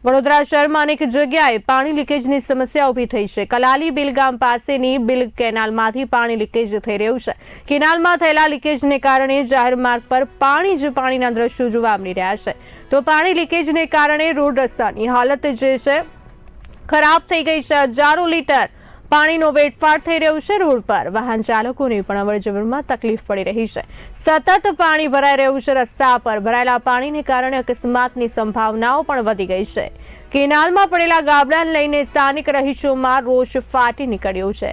વડોદરા શહેરમાં અનેક જગ્યાએ પાણી લીકેજની સમસ્યા ઊભી થઈ છે। કલાલી બિલ ગામ પાસેની બિલ કેનાલમાંથી પાણી લીકેજ થઈ રહ્યું છે। કેનાલમાં થયેલા લીકેજને કારણે જાહેર માર્ગ પર પાણીના દ્રશ્યો જોવા મળી રહ્યા છે। તો પાણી લીકેજને કારણે રોડ રસ્તાની હાલત જે છે ખરાબ થઈ ગઈ છે। હજારો લીટર પાણીનો વેડફાટ થઈ રહ્યો છે। રોડ પર વાહન ચાલકોને પણ અવરજવરમાં તકલીફ પડી રહી છે। સતત પાણી ભરાઈ રહ્યું છે। રસ્તા પર ભરાયેલા પાણીને કારણે અકસ્માતની સંભાવનાઓ પણ વધી ગઈ છે। કેનાલમાં પડેલા ગાબડાને લઈને સ્થાનિક રહીશોમાં રોષ ફાટી નીકળ્યો છે।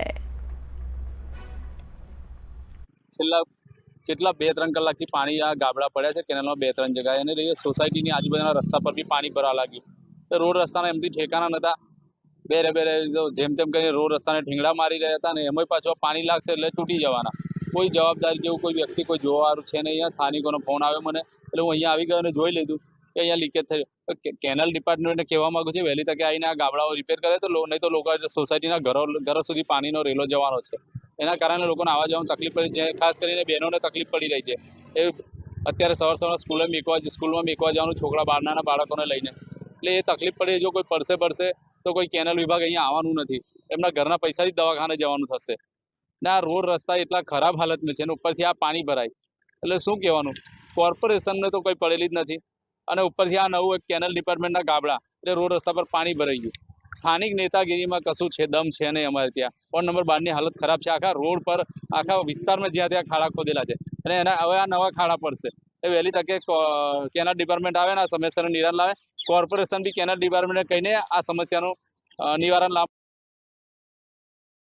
છેલ્લા કેટલા 2-3 કલાકથી પાણી આ ગાબડા પડ્યા છે કેનાલમાં 2-3 જગ્યાએ અને સોસાયટીની આજુબાજુના રસ્તા પર બી પાણી ભરાવા લાગ્યું। રોડ રસ્તાના એમથી ઠેકાણા નતા। બેરે જેમ તેમ કરીને રોડ રસ્તાને ઠીંગડા મારી રહ્યા હતા અને એમાંય પાછું પાણી લાગશે એટલે તૂટી જવાના। કોઈ જવાબદારી જેવું કોઈ વ્યક્તિ કોઈ જોવાવાળું છે નહીં। અહીંયા સ્થાનિકોનો ફોન આવ્યો મને એટલે હું અહીંયા આવી ગયો અને જોઈ લીધું કે અહીંયા લીકેજ થયું। કેનાલ ડિપાર્ટમેન્ટને કહેવા માંગુ છું વહેલી તકે આવીને આ ગાબડાઓ રિપેર કરે તો નહીં તો લોકો સોસાયટીના ઘરો સુધી પાણીનો રેલો જવાનો છે। એના કારણે લોકોને આવવા જવામાં તકલીફ પડી છે। ખાસ કરીને બહેનોને તકલીફ પડી રહી છે। એ અત્યારે સવાર સ્કૂલમાં મેકવા જવાનું છોકરા નાના બાળકોને લઈને એટલે એ તકલીફ પડી। જો કોઈ પડશે તો કોઈ કેનાલ વિભાગ અહીંયા આવવાનું નથી। એમના ઘરના પૈસાથી દવાખાને જવાનું થશે ને આ રોડ રસ્તા એટલા ખરાબ હાલતમાં છે અને ઉપરથી આ પાણી ભરાય એટલે શું કહેવાનું। કોર્પોરેશનને તો કોઈ પડેલી જ નથી અને ઉપરથી આ નવું એક કેનાલ ડિપાર્ટમેન્ટના ગાબડા એટલે રોડ રસ્તા પર પાણી ભરાઈ ગયું। સ્થાનિક નેતાગીરીમાં કશું છે દમ છે નહીં। અમારે ત્યાં વોર્ડ નંબર 12ની હાલત ખરાબ છે। આખા રોડ પર આખા વિસ્તારમાં જ્યાં ત્યાં ખાડા ખોદેલા છે અને હવે આ નવા ખાડા પડશે। એ વહેલી તકે કેનાલ ડિપાર્ટમેન્ટ આવે ને આ સમસ્યાનું નિવારણ લાવે। કોર્પોરેશન બી કેનાલ ડિપાર્ટમેન્ટને કહીને આ સમસ્યાનું નિવારણ લાવે।